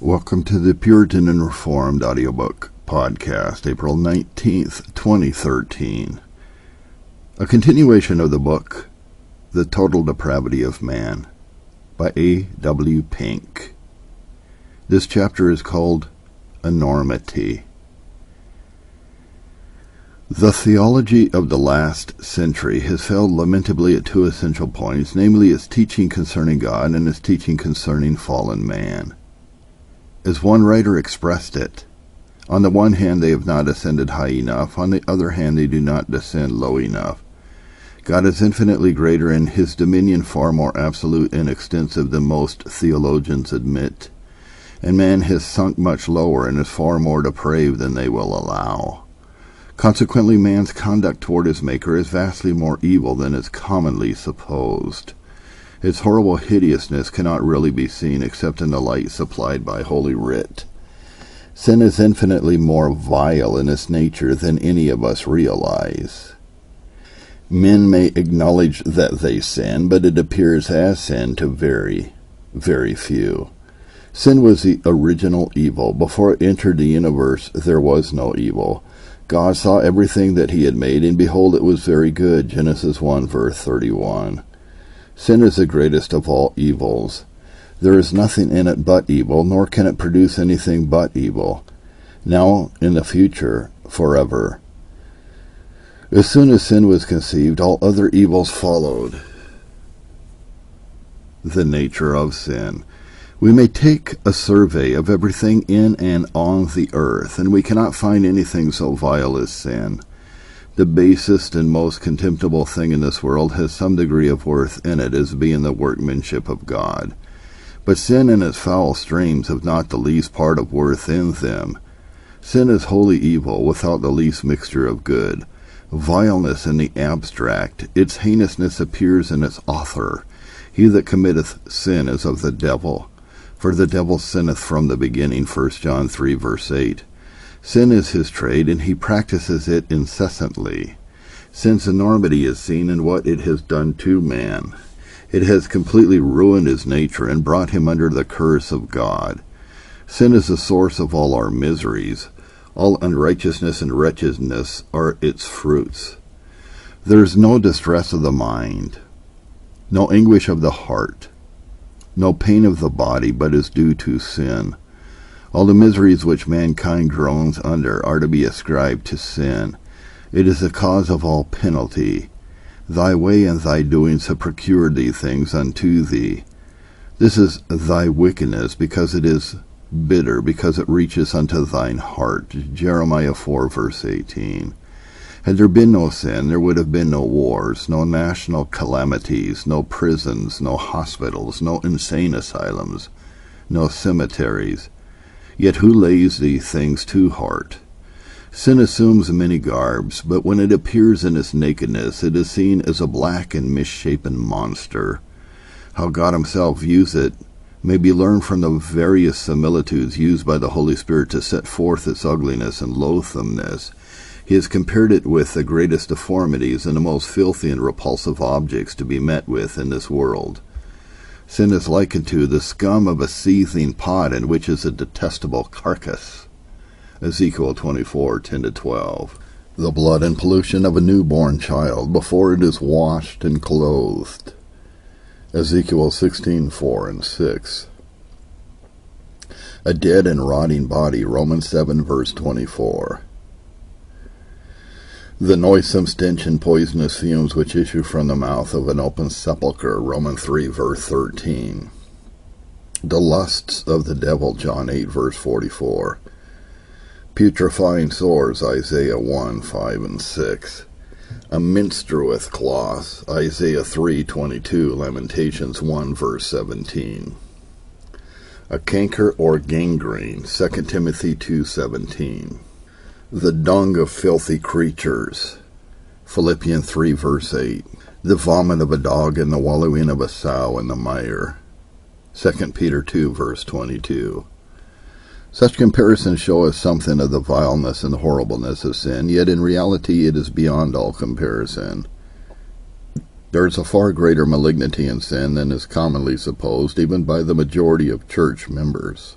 Welcome to the Puritan and Reformed audiobook podcast, April 19th, 2013. A continuation of the book, The Total Depravity of Man, by A.W. Pink. This chapter is called Enormity. The theology of the last century has failed lamentably at two essential points, namely its teaching concerning God and its teaching concerning fallen man. As one writer expressed it, on the one hand they have not ascended high enough, on the other hand they do not descend low enough. God is infinitely greater and his dominion far more absolute and extensive than most theologians admit, and man has sunk much lower and is far more depraved than they will allow. Consequently, man's conduct toward his Maker is vastly more evil than is commonly supposed. Its horrible hideousness cannot really be seen except in the light supplied by Holy Writ. Sin is infinitely more vile in its nature than any of us realize. Men may acknowledge that they sin, but it appears as sin to very, very few. Sin was the original evil. Before it entered the universe, there was no evil. God saw everything that he had made, and behold, it was very good. Genesis 1, verse 31. Sin is the greatest of all evils. There is nothing in it but evil, nor can it produce anything but evil, now, in the future, forever. As soon as sin was conceived, all other evils followed. The nature of sin. We may take a survey of everything in and on the earth, and we cannot find anything so vile as sin. The basest and most contemptible thing in this world has some degree of worth in it as being the workmanship of God. But sin and its foul streams have not the least part of worth in them. Sin is wholly evil, without the least mixture of good. Vileness in the abstract, its heinousness appears in its author. He that committeth sin is of the devil, for the devil sinneth from the beginning, 1 John 3, verse 8. Sin is his trade, and he practices it incessantly. Sin's enormity is seen in what it has done to man. It has completely ruined his nature and brought him under the curse of God. Sin is the source of all our miseries. All unrighteousness and wretchedness are its fruits. There is no distress of the mind, no anguish of the heart, no pain of the body, but is due to sin. All the miseries which mankind groans under are to be ascribed to sin. It is the cause of all penalty. Thy way and thy doings have procured these things unto thee. This is thy wickedness, because it is bitter, because it reaches unto thine heart. Jeremiah 4, verse 18. Had there been no sin, there would have been no wars, no national calamities, no prisons, no hospitals, no insane asylums, no cemeteries. Yet who lays these things to heart? Sin assumes many garbs, but when it appears in its nakedness, it is seen as a black and misshapen monster. How God himself views it may be learned from the various similitudes used by the Holy Spirit to set forth its ugliness and loathsomeness. He has compared it with the greatest deformities and the most filthy and repulsive objects to be met with in this world. Sin is likened to the scum of a seething pot in which is a detestable carcass. Ezekiel 24, 10-12. The blood and pollution of a newborn child before it is washed and clothed. Ezekiel 16, 4 and 6. A dead and rotting body. Romans 7, verse 24. The noisome stench and poisonous fumes which issue from the mouth of an open sepulchre, Romans 3, verse 13. The lusts of the devil, John 8, verse 44. Putrefying sores, Isaiah 1, 5 and 6. A menstruous cloth, Isaiah 3, 22, Lamentations 1, verse 17. A canker or gangrene, 2 Timothy 2, 17. The dung of filthy creatures, Philippians 3, verse 8. The vomit of a dog and the wallowing of a sow in the mire, 2 Peter 2, verse 22. Such comparisons show us something of the vileness and horribleness of sin, yet in reality it is beyond all comparison. There is a far greater malignity in sin than is commonly supposed, even by the majority of church members.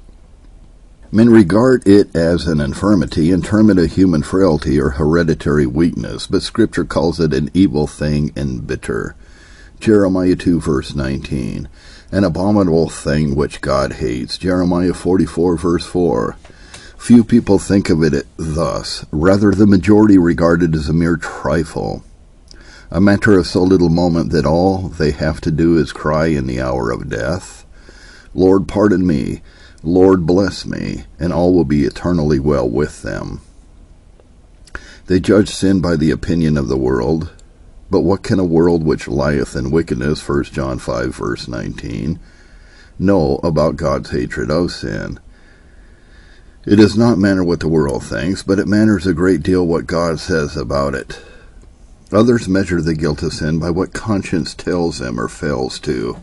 Men regard it as an infirmity and term it a human frailty or hereditary weakness, but Scripture calls it an evil thing and bitter. Jeremiah 2 verse 19. An abominable thing which God hates. Jeremiah 44 verse 4. Few people think of it thus. Rather, the majority regard it as a mere trifle, a matter of so little moment that all they have to do is cry in the hour of death, Lord, pardon me, Lord, bless me, and all will be eternally well with them. They judge sin by the opinion of the world. But what can a world which lieth in wickedness, 1 John 5 verse 19, know about God's hatred of sin? It does not matter what the world thinks, but it matters a great deal what God says about it. Others measure the guilt of sin by what conscience tells them or fails to,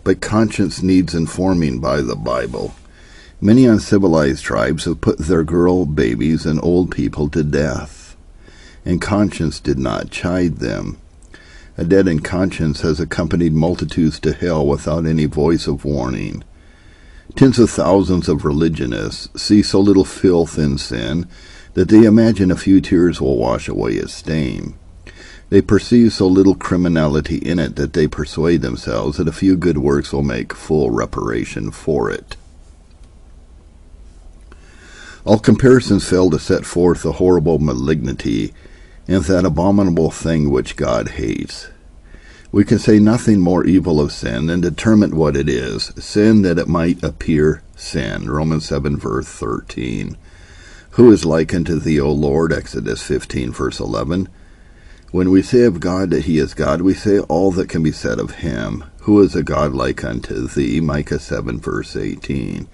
but conscience needs informing by the Bible. Many uncivilized tribes have put their girl babies and old people to death, and conscience did not chide them. A deadened conscience has accompanied multitudes to hell without any voice of warning. Tens of thousands of religionists see so little filth in sin that they imagine a few tears will wash away its stain. They perceive so little criminality in it that they persuade themselves that a few good works will make full reparation for it. All comparisons fail to set forth the horrible malignity and that abominable thing which God hates. We can say nothing more evil of sin than determine what it is, sin that it might appear sin. Romans 7 verse 13. Who is like unto thee, O Lord? Exodus 15 verse 11. When we say of God that he is God, we say all that can be said of him. Who is a God like unto thee? Micah 7 verse 18.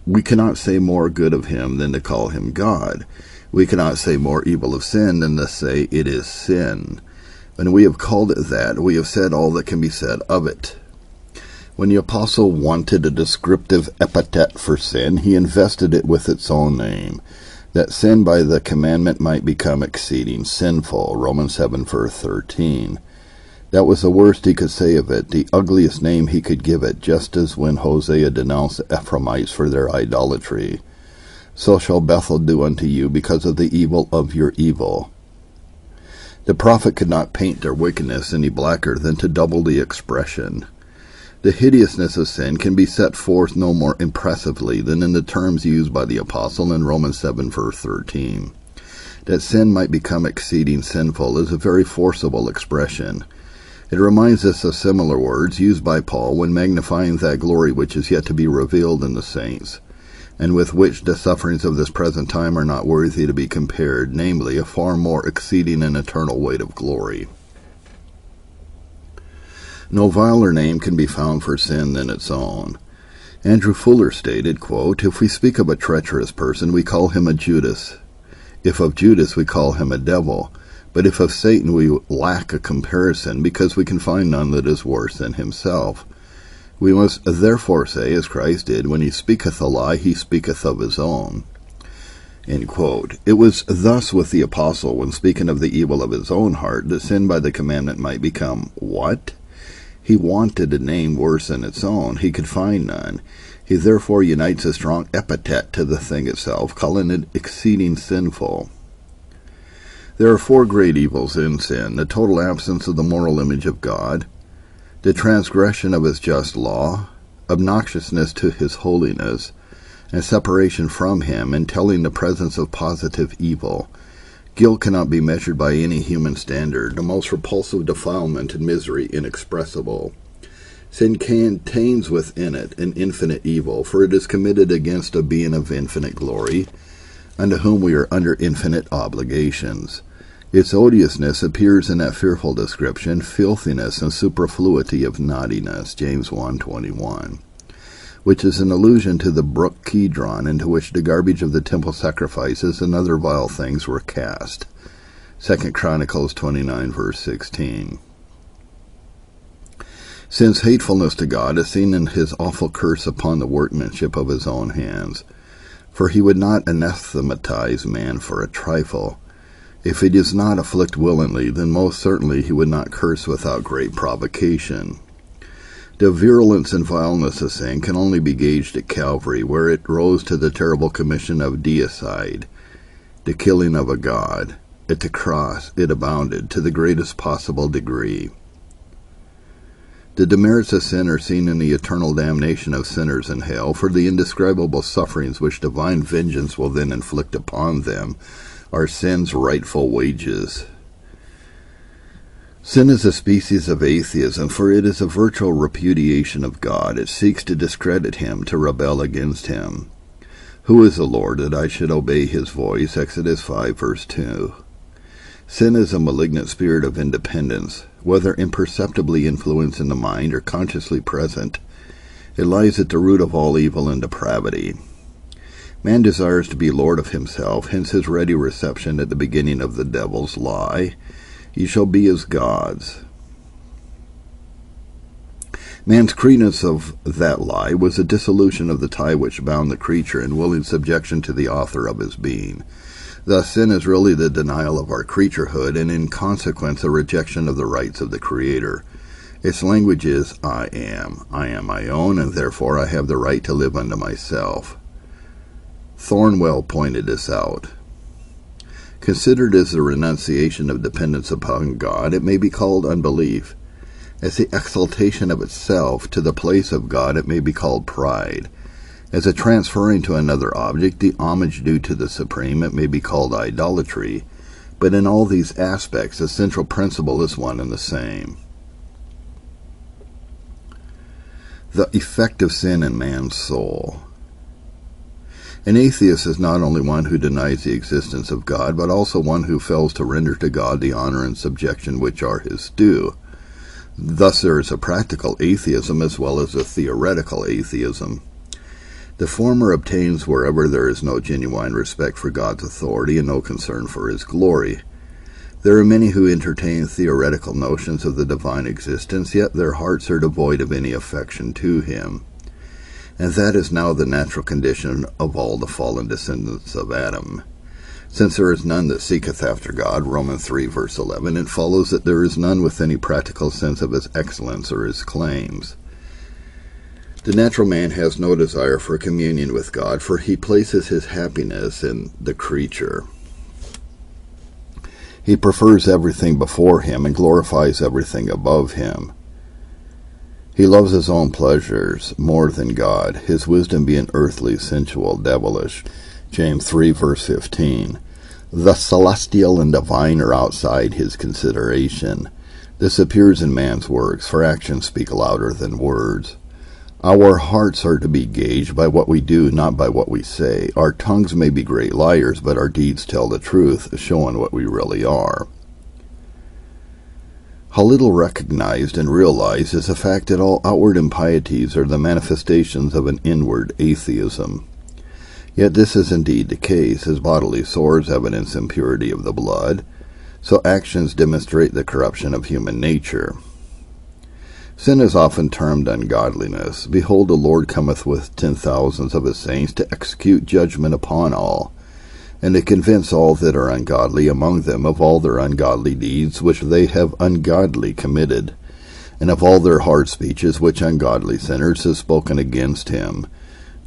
We cannot say more good of him than to call him God. We cannot say more evil of sin than to say it is sin. When we have called it that, we have said all that can be said of it. When the apostle wanted a descriptive epithet for sin, he invested it with its own name, that sin by the commandment might become exceeding sinful. Romans 7 verse 13. That was the worst he could say of it, the ugliest name he could give it, just as when Hosea denounced the Ephraimites for their idolatry. So shall Bethel do unto you because of the evil of your evil. The prophet could not paint their wickedness any blacker than to double the expression. The hideousness of sin can be set forth no more impressively than in the terms used by the apostle in Romans 7 verse 13. That sin might become exceeding sinful is a very forcible expression. It reminds us of similar words used by Paul when magnifying that glory which is yet to be revealed in the saints, and with which the sufferings of this present time are not worthy to be compared, namely, a far more exceeding and eternal weight of glory. No viler name can be found for sin than its own. Andrew Fuller stated, quote, "If we speak of a treacherous person, we call him a Judas. If of Judas, we call him a devil. But if of Satan, we lack a comparison, because we can find none that is worse than himself. We must therefore say, as Christ did, when he speaketh a lie, he speaketh of his own." End quote. It was thus with the apostle, when speaking of the evil of his own heart, that sin by the commandment might become what? He wanted a name worse than its own. He could find none. He therefore unites a strong epithet to the thing itself, calling it exceeding sinful. There are four great evils in sin: the total absence of the moral image of God, the transgression of his just law, obnoxiousness to his holiness, and separation from him, entailing the presence of positive evil. Guilt cannot be measured by any human standard, the most repulsive defilement and misery inexpressible. Sin contains within it an infinite evil, for it is committed against a being of infinite glory, unto whom we are under infinite obligations. Its odiousness appears in that fearful description, filthiness and superfluity of naughtiness, James 1:21, which is an allusion to the brook Kidron, into which the garbage of the temple sacrifices and other vile things were cast, 2 Chronicles 29 verse 16. Sin's hatefulness to God is seen in his awful curse upon the workmanship of his own hands, for he would not anathematize man for a trifle. If he does not afflict willingly, then most certainly he would not curse without great provocation. The virulence and vileness of sin can only be gauged at Calvary, where it rose to the terrible commission of deicide, the killing of a god. At the cross it abounded to the greatest possible degree. The demerits of sin are seen in the eternal damnation of sinners in hell, for the indescribable sufferings which divine vengeance will then inflict upon them are sin's rightful wages. Sin is a species of atheism, for it is a virtual repudiation of God. It seeks to discredit him, to rebel against him. Who is the Lord that I should obey his voice? Exodus 5, verse 2. Sin is a malignant spirit of independence, whether imperceptibly influencing the mind or consciously present. It lies at the root of all evil and depravity. Man desires to be Lord of himself, hence his ready reception at the beginning of the devil's lie. Ye shall be as gods. Man's credence of that lie was a dissolution of the tie which bound the creature in willing subjection to the author of his being. Thus sin is really the denial of our creaturehood, and in consequence a rejection of the rights of the Creator. Its language is, I am my own, and therefore I have the right to live unto myself. Thornwell pointed this out. Considered as the renunciation of dependence upon God, it may be called unbelief. As the exaltation of itself to the place of God, it may be called pride. As a transferring to another object the homage due to the Supreme, it may be called idolatry. But in all these aspects, the central principle is one and the same. The effect of sin in man's soul. An atheist is not only one who denies the existence of God, but also one who fails to render to God the honor and subjection which are his due. Thus there is a practical atheism as well as a theoretical atheism. The former obtains wherever there is no genuine respect for God's authority and no concern for his glory. There are many who entertain theoretical notions of the divine existence, yet their hearts are devoid of any affection to him. And that is now the natural condition of all the fallen descendants of Adam. Since there is none that seeketh after God, Romans 3, verse 11, it follows that there is none with any practical sense of his excellence or his claims. The natural man has no desire for communion with God, for he places his happiness in the creature. He prefers everything before him and glorifies everything above him. He loves his own pleasures more than God, his wisdom being earthly, sensual, devilish. James 3, verse 15. The celestial and divine are outside his consideration. This appears in man's works, for actions speak louder than words. Our hearts are to be gauged by what we do, not by what we say. Our tongues may be great liars, but our deeds tell the truth, showing what we really are. How little recognized and realized is the fact that all outward impieties are the manifestations of an inward atheism. Yet this is indeed the case, as bodily sores evidence impurity of the blood, so actions demonstrate the corruption of human nature. Sin is often termed ungodliness. Behold, the Lord cometh with 10,000s of his saints to execute judgment upon all, and to convince all that are ungodly among them of all their ungodly deeds which they have ungodly committed, and of all their hard speeches which ungodly sinners have spoken against him.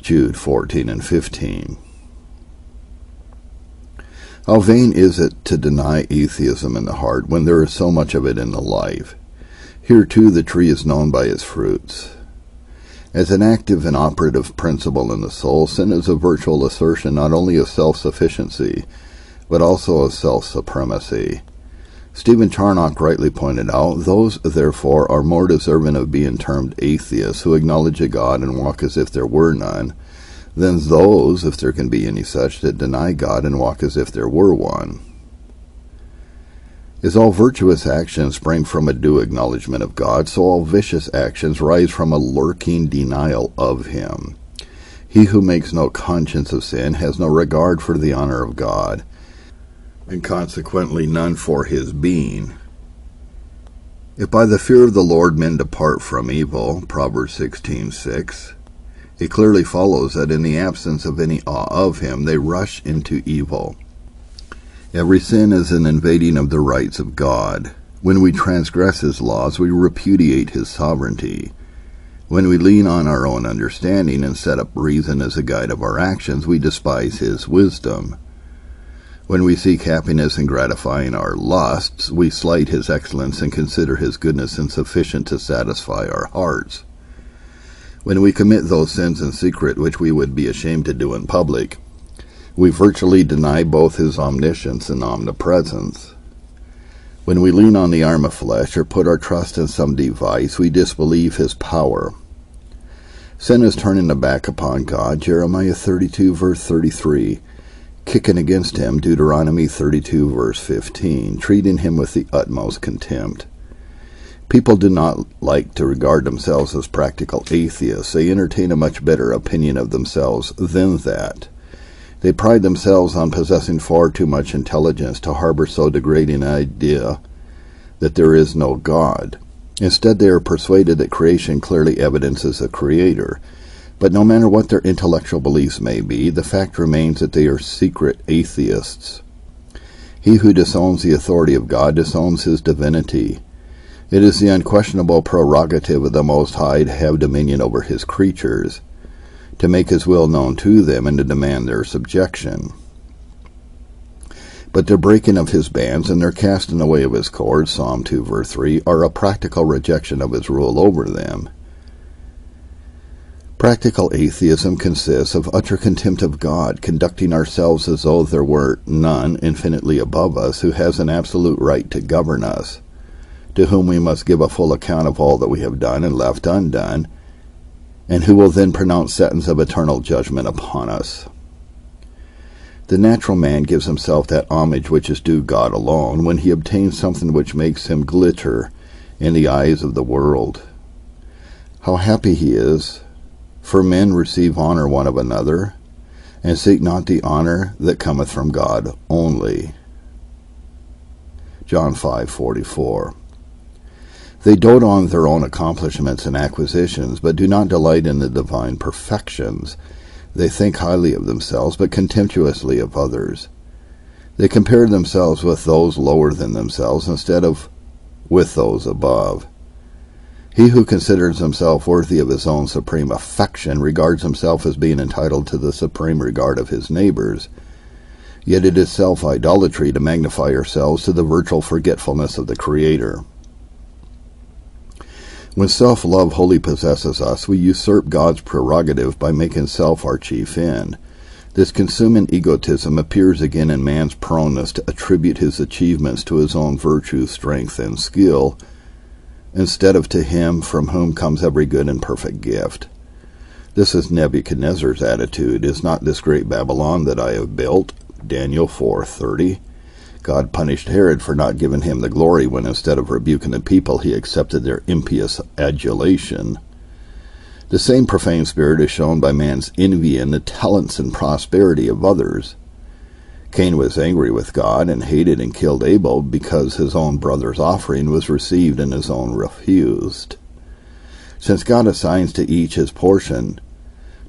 Jude 14 and 15. How vain is it to deny atheism in the heart when there is so much of it in the life. Here too the tree is known by its fruits. As an active and operative principle in the soul, sin is a virtual assertion not only of self-sufficiency, but also of self-supremacy. Stephen Charnock rightly pointed out, those, therefore, are more deserving of being termed atheists who acknowledge a God and walk as if there were none, than those, if there can be any such, that deny God and walk as if there were one. As all virtuous actions spring from a due acknowledgement of God, so all vicious actions rise from a lurking denial of him. He who makes no conscience of sin has no regard for the honor of God, and consequently none for his being. If by the fear of the Lord men depart from evil, Proverbs 16:6, it clearly follows that in the absence of any awe of him, they rush into evil. Every sin is an invading of the rights of God. When we transgress his laws, we repudiate his sovereignty. When we lean on our own understanding and set up reason as a guide of our actions, we despise his wisdom. When we seek happiness in gratifying our lusts, we slight his excellence and consider his goodness insufficient to satisfy our hearts. When we commit those sins in secret which we would be ashamed to do in public, we virtually deny both his omniscience and omnipresence. When we lean on the arm of flesh or put our trust in some device, we disbelieve his power. Sin is turning the back upon God, Jeremiah 32, verse 33. Kicking against him, Deuteronomy 32, verse 15, treating him with the utmost contempt. People do not like to regard themselves as practical atheists. They entertain a much better opinion of themselves than that. They pride themselves on possessing far too much intelligence to harbor so degrading an idea that there is no God. Instead, they are persuaded that creation clearly evidences a creator. But no matter what their intellectual beliefs may be, the fact remains that they are secret atheists. He who disowns the authority of God disowns his divinity. It is the unquestionable prerogative of the Most High to have dominion over his creatures, to make his will known to them, and to demand their subjection. But their breaking of his bands and their casting away of his cords, Psalm 2, verse 3, are a practical rejection of his rule over them. Practical atheism consists of utter contempt of God, conducting ourselves as though there were none infinitely above us who has an absolute right to govern us, to whom we must give a full account of all that we have done and left undone, and who will then pronounce sentence of eternal judgment upon us. The natural man gives himself that homage which is due God alone when he obtains something which makes him glitter in the eyes of the world. How happy he is! For men receive honor one of another, and seek not the honor that cometh from God only. John 5:44. They dote on their own accomplishments and acquisitions, but do not delight in the divine perfections. They think highly of themselves, but contemptuously of others. They compare themselves with those lower than themselves, instead of with those above. He who considers himself worthy of his own supreme affection regards himself as being entitled to the supreme regard of his neighbors. Yet it is self-idolatry to magnify ourselves to the virtual forgetfulness of the Creator. When self-love wholly possesses us, we usurp God's prerogative by making self our chief end. This consuming egotism appears again in man's proneness to attribute his achievements to his own virtue, strength, and skill, instead of to him from whom comes every good and perfect gift. This is Nebuchadnezzar's attitude. Is not this great Babylon that I have built? Daniel 4:30. God punished Herod for not giving him the glory when instead of rebuking the people, he accepted their impious adulation. The same profane spirit is shown by man's envy in the talents and prosperity of others. Cain was angry with God and hated and killed Abel because his own brother's offering was received and his own refused. Since God assigns to each his portion,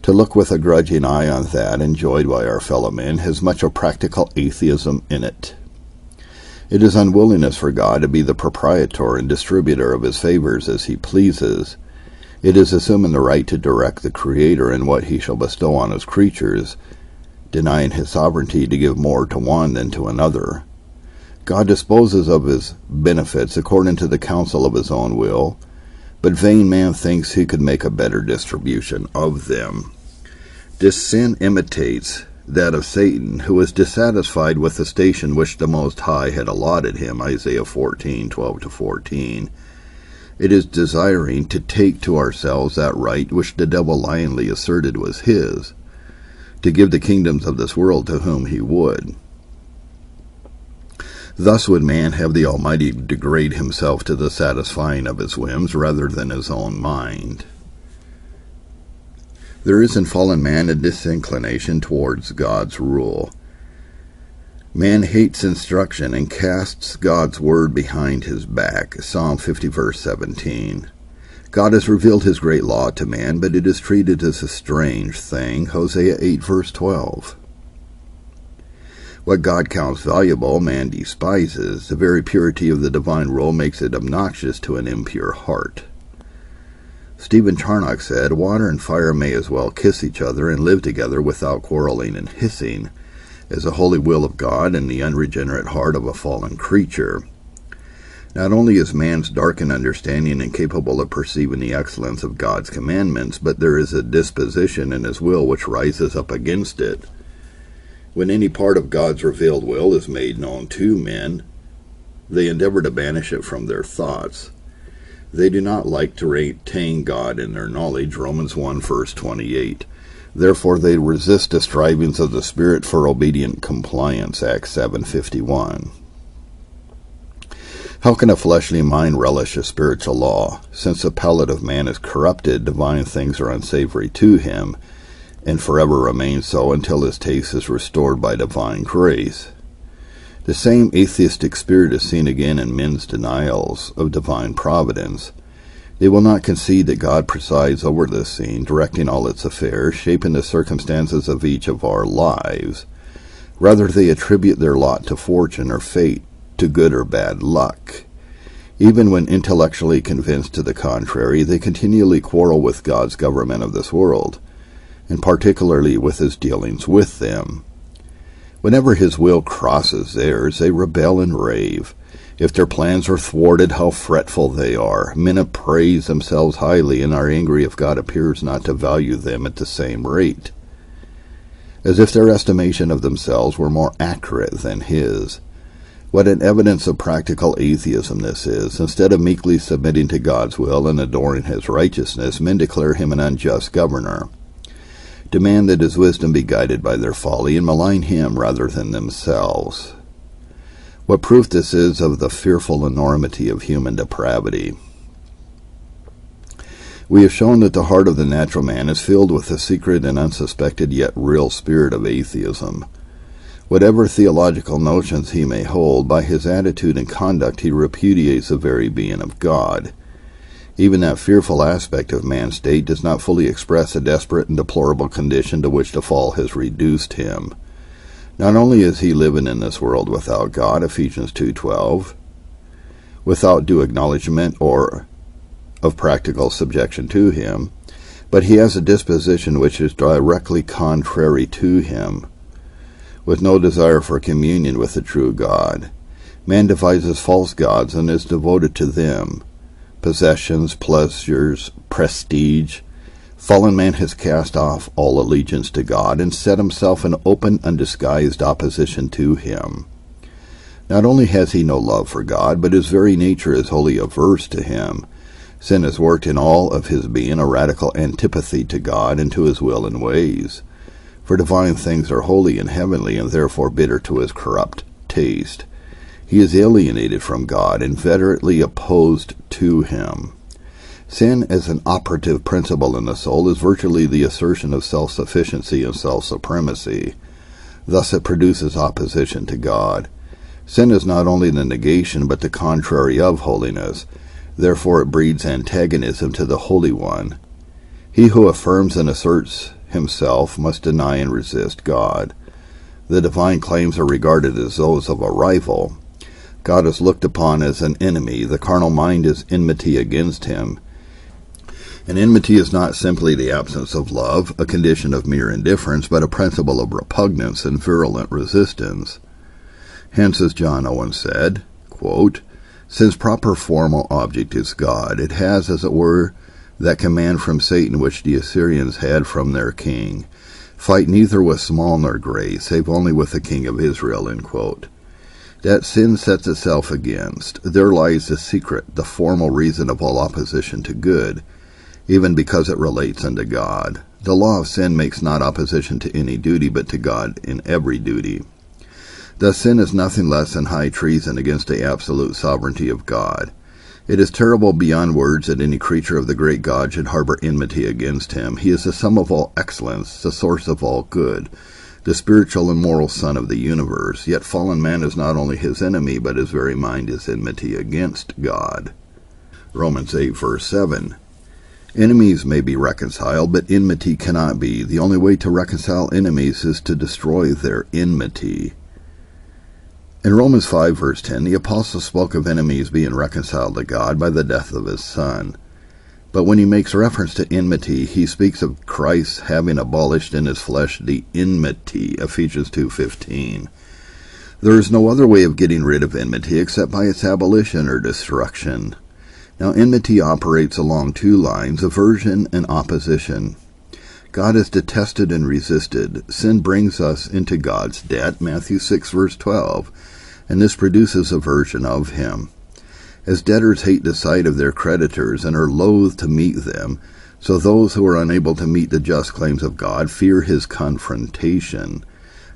to look with a grudging eye on that enjoyed by our fellow men has much of practical atheism in it. It is unwillingness for God to be the proprietor and distributor of his favors as he pleases. It is assuming the right to direct the Creator in what he shall bestow on his creatures, denying his sovereignty to give more to one than to another. God disposes of his benefits according to the counsel of his own will, but vain man thinks he could make a better distribution of them. This sin imitates that of Satan, who was dissatisfied with the station which the Most High had allotted him, Isaiah 14:12-14. It is desiring to take to ourselves that right which the devil lyingly asserted was his, to give the kingdoms of this world to whom he would. Thus would man have the Almighty degrade himself to the satisfying of his whims rather than his own mind. There is in fallen man a disinclination towards God's rule. Man hates instruction and casts God's word behind his back, Psalm 50, verse 17. God has revealed his great law to man, but it is treated as a strange thing, Hosea 8, verse 12. What God counts valuable, man despises. The very purity of the divine rule makes it obnoxious to an impure heart. Stephen Charnock said, "Water and fire may as well kiss each other and live together without quarreling and hissing, as the holy will of God and the unregenerate heart of a fallen creature." Not only is man's darkened understanding incapable of perceiving the excellence of God's commandments, but there is a disposition in his will which rises up against it. When any part of God's revealed will is made known to men, they endeavor to banish it from their thoughts. They do not like to retain God in their knowledge, Romans 1 verse 28. Therefore they resist the strivings of the Spirit for obedient compliance, Acts 7:51. How can a fleshly mind relish a spiritual law? Since the palate of man is corrupted, divine things are unsavory to him, and forever remain so until his taste is restored by divine grace. The same atheistic spirit is seen again in men's denials of divine providence. They will not concede that God presides over this scene, directing all its affairs, shaping the circumstances of each of our lives. Rather, they attribute their lot to fortune or fate, to good or bad luck. Even when intellectually convinced to the contrary, they continually quarrel with God's government of this world, and particularly with his dealings with them. Whenever his will crosses theirs, they rebel and rave. If their plans are thwarted, how fretful they are. Men appraise themselves highly and are angry if God appears not to value them at the same rate, as if their estimation of themselves were more accurate than his. What an evidence of practical atheism this is. Instead of meekly submitting to God's will and adoring his righteousness, men declare him an unjust governor, demand that his wisdom be guided by their folly, and malign him rather than themselves. What proof this is of the fearful enormity of human depravity. We have shown that the heart of the natural man is filled with the secret and unsuspected yet real spirit of atheism. Whatever theological notions he may hold, by his attitude and conduct he repudiates the very being of God. Even that fearful aspect of man's state does not fully express the desperate and deplorable condition to which the fall has reduced him. Not only is he living in this world without God, Ephesians 2:12, without due acknowledgement or of practical subjection to him, but he has a disposition which is directly contrary to him, with no desire for communion with the true God. Man devises false gods and is devoted to them. Possessions, pleasures, prestige. Fallen man has cast off all allegiance to God and set himself in open, undisguised opposition to him. Not only has he no love for God, but his very nature is wholly averse to him. Sin has worked in all of his being a radical antipathy to God and to his will and ways. For divine things are holy and heavenly, and therefore bitter to his corrupt taste. He is alienated from God and vehemently opposed to him. Sin, as an operative principle in the soul, is virtually the assertion of self-sufficiency and self-supremacy. Thus it produces opposition to God. Sin is not only the negation, but the contrary of holiness. Therefore it breeds antagonism to the Holy One. He who affirms and asserts himself must deny and resist God. The divine claims are regarded as those of a rival. God is looked upon as an enemy. The carnal mind is enmity against him. And enmity is not simply the absence of love, a condition of mere indifference, but a principle of repugnance and virulent resistance. Hence, as John Owen said, quote, "Since proper formal object is God, it has, as it were, that command from Satan which the Assyrians had from their king. Fight neither with small nor great, save only with the king of Israel," end quote. That sin sets itself against. There lies the secret, the formal reason of all opposition to good, even because it relates unto God. The law of sin makes not opposition to any duty, but to God in every duty. Thus sin is nothing less than high treason against the absolute sovereignty of God. It is terrible beyond words that any creature of the great God should harbor enmity against him. He is the sum of all excellence, the source of all good, the spiritual and moral son of the universe. Yet fallen man is not only his enemy, but his very mind is enmity against God. Romans 8, verse 7. Enemies may be reconciled, but enmity cannot be. The only way to reconcile enemies is to destroy their enmity. In Romans 5, verse 10, the apostle spoke of enemies being reconciled to God by the death of his Son. But when he makes reference to enmity, he speaks of Christ having abolished in his flesh the enmity, Ephesians 2:15. There is no other way of getting rid of enmity except by its abolition or destruction. Now, enmity operates along two lines, aversion and opposition. God is detested and resisted. Sin brings us into God's debt, Matthew 6, verse 12, and this produces aversion of him. As debtors hate the sight of their creditors and are loath to meet them, so those who are unable to meet the just claims of God fear his confrontation.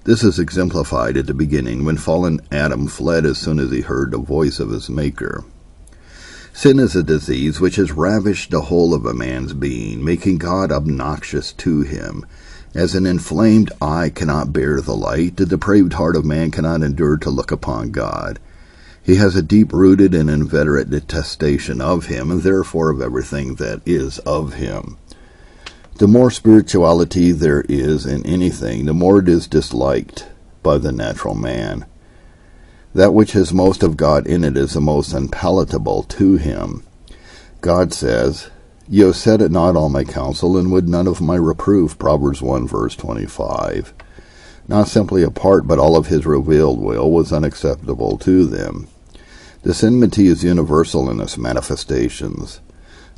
This is exemplified at the beginning, when fallen Adam fled as soon as he heard the voice of his Maker. Sin is a disease which has ravished the whole of a man's being, making God obnoxious to him. As an inflamed eye cannot bear the light, the depraved heart of man cannot endure to look upon God. He has a deep-rooted and inveterate detestation of him, and therefore of everything that is of him. The more spirituality there is in anything, the more it is disliked by the natural man. That which has most of God in it is the most unpalatable to him. God says, "You have set at naught all my counsel, and would none of my reproof," Proverbs 1, verse 25. Not simply a part, but all of his revealed will was unacceptable to them. This enmity is universal in its manifestations.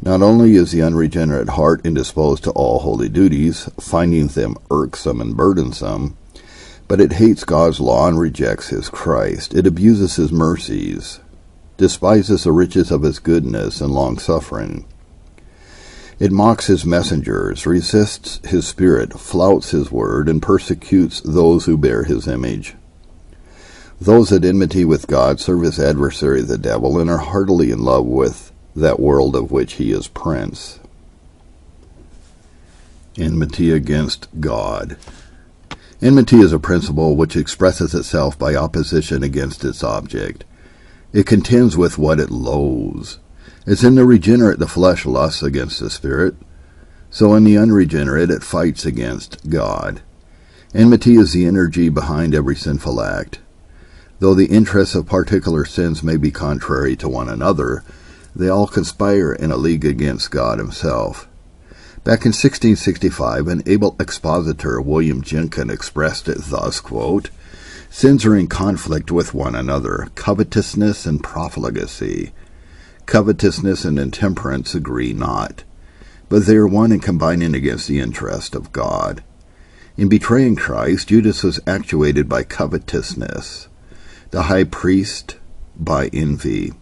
Not only is the unregenerate heart indisposed to all holy duties, finding them irksome and burdensome, but it hates God's law and rejects his Christ. It abuses his mercies, despises the riches of his goodness and long-suffering. It mocks his messengers, resists his spirit, flouts his word, and persecutes those who bear his image. Those at enmity with God serve his adversary the devil and are heartily in love with that world of which he is prince. Enmity against God. Enmity is a principle which expresses itself by opposition against its object. It contends with what it loathes. As in the regenerate the flesh lusts against the spirit, so in the unregenerate it fights against God. Enmity is the energy behind every sinful act. Though the interests of particular sins may be contrary to one another, they all conspire in a league against God himself. Back in 1665, an able expositor, William Jenkin, expressed it thus, quote, "Sins are in conflict with one another, covetousness and profligacy. Covetousness and intemperance agree not, but they are one in combining against the interest of God. In betraying Christ, Judas was actuated by covetousness, the high priest by envy,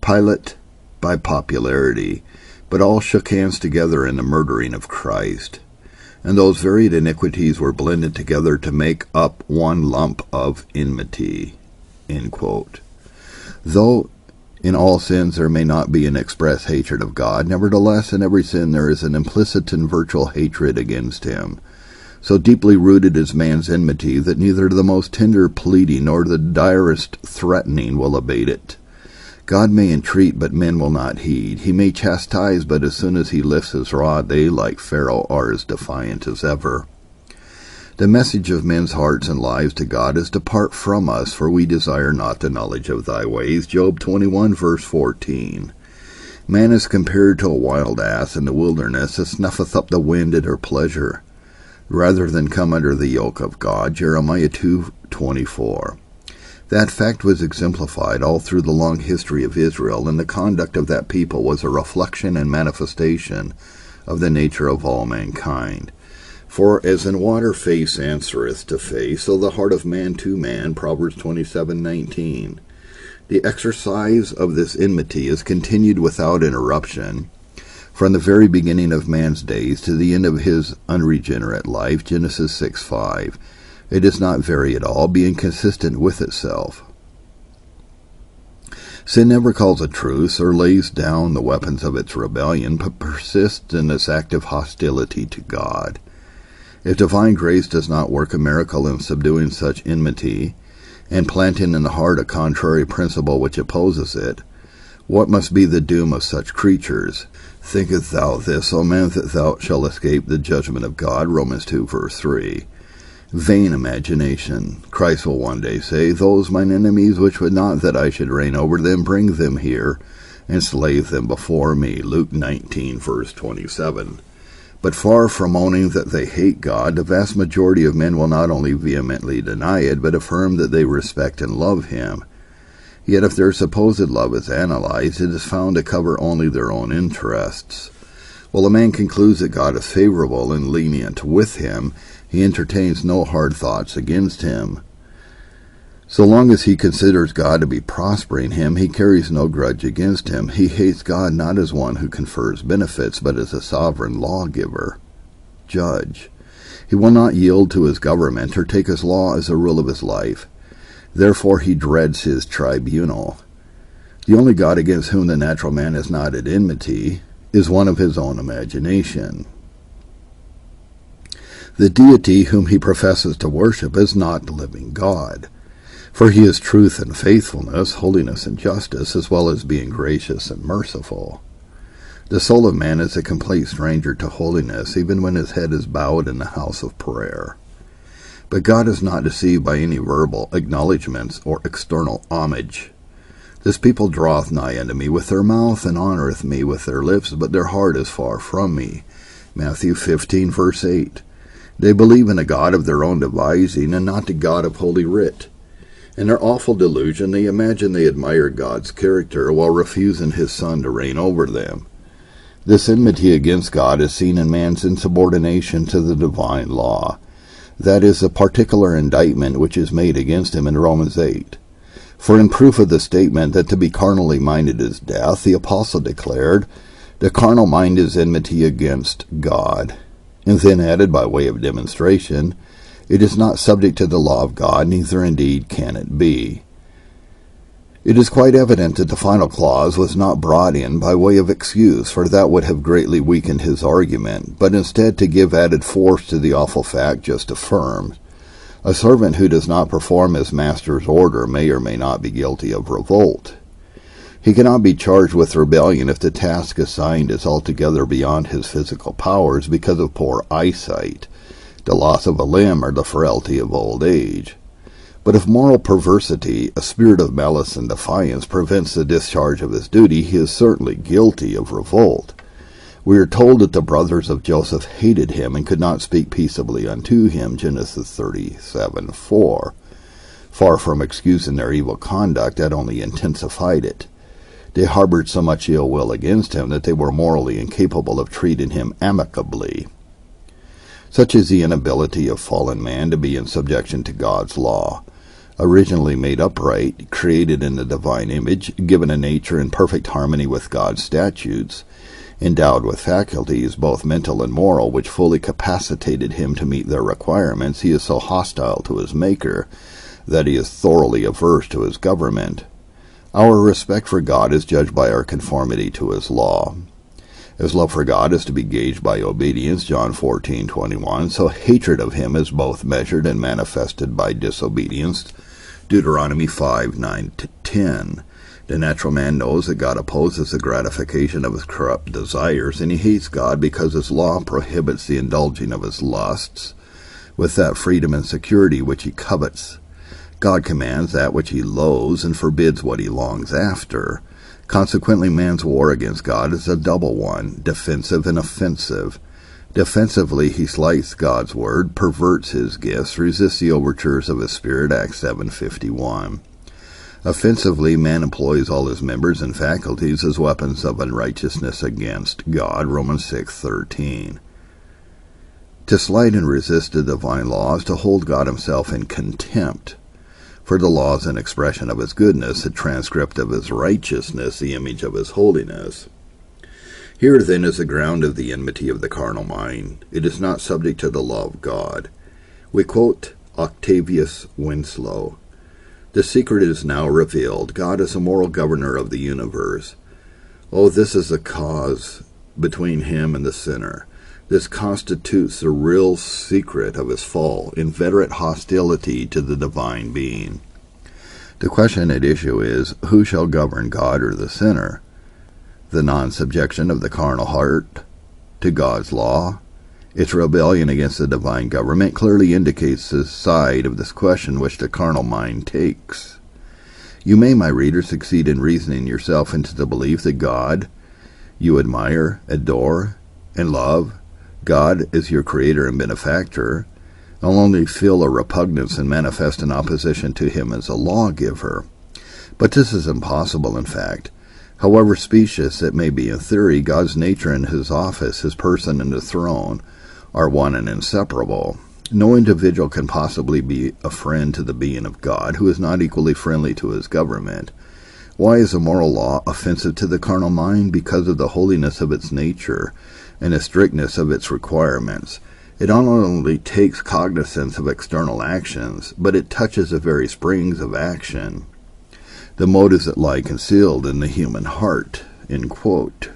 Pilate by popularity, but all shook hands together in the murdering of Christ, and those varied iniquities were blended together to make up one lump of enmity." End quote. Though in all sins there may not be an express hatred of God, nevertheless in every sin there is an implicit and virtual hatred against him. So deeply rooted is man's enmity that neither the most tender pleading nor the direst threatening will abate it. God may entreat, but men will not heed. He may chastise, but as soon as he lifts his rod, they, like Pharaoh, are as defiant as ever. The message of men's hearts and lives to God is, "Depart from us, for we desire not the knowledge of thy ways," Job 21, verse 14. Man is compared to a wild ass in the wilderness that snuffeth up the wind at her pleasure, rather than come under the yoke of God, Jeremiah 2:24. That fact was exemplified all through the long history of Israel, and the conduct of that people was a reflection and manifestation of the nature of all mankind. For as in water face answereth to face, so the heart of man to man, Proverbs 27:19. The exercise of this enmity is continued without interruption from the very beginning of man's days to the end of his unregenerate life, Genesis 6:5. It does not vary at all, being consistent with itself. Sin never calls a truce or lays down the weapons of its rebellion, but persists in its active hostility to God. If divine grace does not work a miracle in subduing such enmity, and planting in the heart a contrary principle which opposes it, what must be the doom of such creatures? Thinkest thou this, O man, that thou shalt escape the judgment of God? Romans 2, verse 3. Vain imagination. Christ will one day say, "Those mine enemies which would not that I should reign over them, bring them here, and slay them before me. Luke 19, verse 27. But far from owning that they hate God, the vast majority of men will not only vehemently deny it, but affirm that they respect and love him. Yet if their supposed love is analyzed, it is found to cover only their own interests. While a man concludes that God is favorable and lenient with him, he entertains no hard thoughts against him. So long as he considers God to be prospering him, he carries no grudge against him. He hates God not as one who confers benefits, but as a sovereign lawgiver, judge. He will not yield to his government or take his law as a rule of his life. Therefore he dreads his tribunal. The only God against whom the natural man is not at enmity is one of his own imagination. The deity whom he professes to worship is not the living God, for he is truth and faithfulness, holiness and justice, as well as being gracious and merciful. The soul of man is a complete stranger to holiness, even when his head is bowed in the house of prayer. But God is not deceived by any verbal acknowledgments or external homage. This people draweth nigh unto me with their mouth, and honoureth me with their lips, but their heart is far from me. Matthew 15, verse 8. They believe in a God of their own devising, and not the God of Holy Writ. In their awful delusion, they imagine they admire God's character while refusing his Son to reign over them. This enmity against God is seen in man's insubordination to the divine law. That is a particular indictment which is made against him in Romans 8. For in proof of the statement that to be carnally minded is death, the apostle declared, the carnal mind is enmity against God. And then added by way of demonstration, it is not subject to the law of God, neither indeed can it be. It is quite evident that the final clause was not brought in by way of excuse, for that would have greatly weakened his argument, but instead to give added force to the awful fact just affirmed. A servant who does not perform his master's order may or may not be guilty of revolt. He cannot be charged with rebellion if the task assigned is altogether beyond his physical powers because of poor eyesight, the loss of a limb, or the frailty of old age. But if moral perversity, a spirit of malice and defiance, prevents the discharge of his duty, he is certainly guilty of revolt. We are told that the brothers of Joseph hated him and could not speak peaceably unto him, Genesis 37:4. Far from excusing their evil conduct, that only intensified it. They harbored so much ill will against him that they were morally incapable of treating him amicably. Such is the inability of fallen man to be in subjection to God's law. Originally made upright, created in the divine image, given a nature in perfect harmony with God's statutes, endowed with faculties, both mental and moral, which fully capacitated him to meet their requirements, he is so hostile to his Maker that he is thoroughly averse to his government. Our respect for God is judged by our conformity to his law. As love for God is to be gauged by obedience, John 14:21, so hatred of him is both measured and manifested by disobedience, Deuteronomy 5:9-10. The natural man knows that God opposes the gratification of his corrupt desires, and he hates God because his law prohibits the indulging of his lusts with that freedom and security which he covets. God commands that which he loathes and forbids what he longs after. Consequently, man's war against God is a double one, defensive and offensive. Defensively, he slights God's word, perverts his gifts, resists the overtures of his spirit, Acts 7:51. Offensively, man employs all his members and faculties as weapons of unrighteousness against God, Romans 6:13. To slight and resist the divine law is to hold God himself in contempt. For the law is an expression of his goodness, a transcript of his righteousness, the image of his holiness. Here then is the ground of the enmity of the carnal mind. It is not subject to the law of God. We quote Octavius Winslow. The secret is now revealed. God is a moral governor of the universe. Oh, this is the cause between him and the sinner. This constitutes the real secret of his fall, inveterate hostility to the divine being. The question at issue is, who shall govern, God or the sinner? The non-subjection of the carnal heart to God's law, its rebellion against the divine government, clearly indicates the side of this question which the carnal mind takes. You may, my reader, succeed in reasoning yourself into the belief that God you admire, adore, and love, God is your creator and benefactor, will only feel a repugnance and manifest an opposition to him as a lawgiver. But this is impossible, in fact. However specious it may be in theory, God's nature and his office, his person and his throne, are one and inseparable. No individual can possibly be a friend to the being of God who is not equally friendly to his government. Why is a moral law offensive to the carnal mind? Because of the holiness of its nature and the strictness of its requirements. It not only takes cognizance of external actions, but it touches the very springs of action, the motives that lie concealed in the human heart." End quote.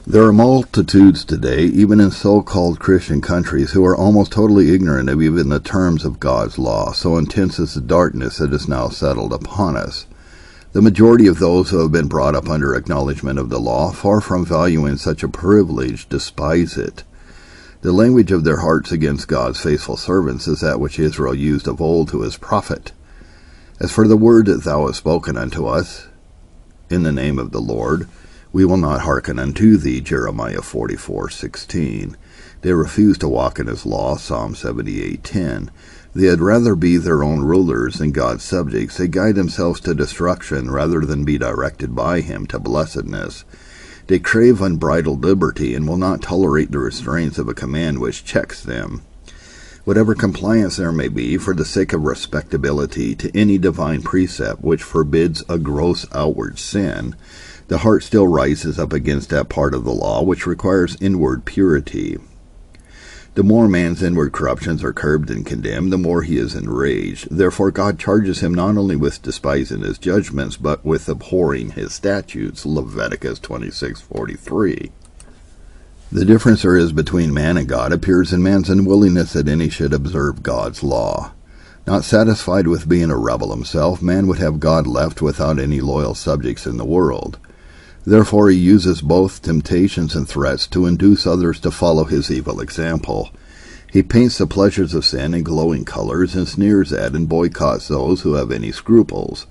There are multitudes today, even in so-called Christian countries, who are almost totally ignorant of even the terms of God's law, so intense is the darkness that is now settled upon us. The majority of those who have been brought up under acknowledgement of the law, far from valuing such a privilege, despise it. The language of their hearts against God's faithful servants is that which Israel used of old to his prophet. "As for the word that thou hast spoken unto us, in the name of the Lord, we will not hearken unto thee," Jeremiah 44:16. They refuse to walk in his law, Psalm 78:10. They had rather be their own rulers than God's subjects. They guide themselves to destruction rather than be directed by him to blessedness. They crave unbridled liberty and will not tolerate the restraints of a command which checks them. Whatever compliance there may be for the sake of respectability to any divine precept which forbids a gross outward sin, the heart still rises up against that part of the law which requires inward purity. The more man's inward corruptions are curbed and condemned, the more he is enraged. Therefore God charges him not only with despising his judgments, but with abhorring his statutes, Leviticus 26:43. The difference there is between man and God appears in man's unwillingness that any should observe God's law. Not satisfied with being a rebel himself, man would have God left without any loyal subjects in the world. Therefore he uses both temptations and threats to induce others to follow his evil example. He paints the pleasures of sin in glowing colors and sneers at and boycotts those who have any scruples.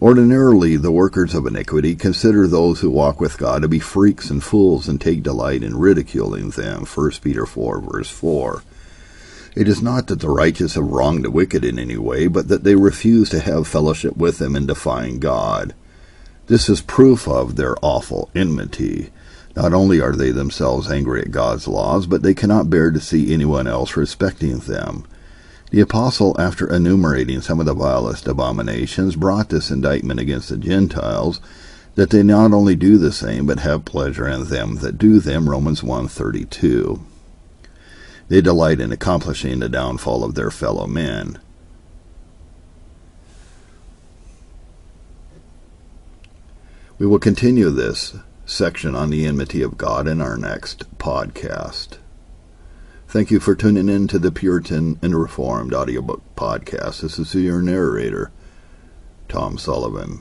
Ordinarily, the workers of iniquity consider those who walk with God to be freaks and fools and take delight in ridiculing them, 1 Peter 4:4. It is not that the righteous have wronged the wicked in any way, but that they refuse to have fellowship with them in defying God. This is proof of their awful enmity. Not only are they themselves angry at God's laws, but they cannot bear to see anyone else respecting them. The apostle, after enumerating some of the vilest abominations, brought this indictment against the Gentiles, that they not only do the same, but have pleasure in them that do them, Romans 1:32. They delight in accomplishing the downfall of their fellow men. We will continue this section on the enmity of God in our next podcast. Thank you for tuning in to the Puritan and Reformed audiobook podcast. This is your narrator, Tom Sullivan.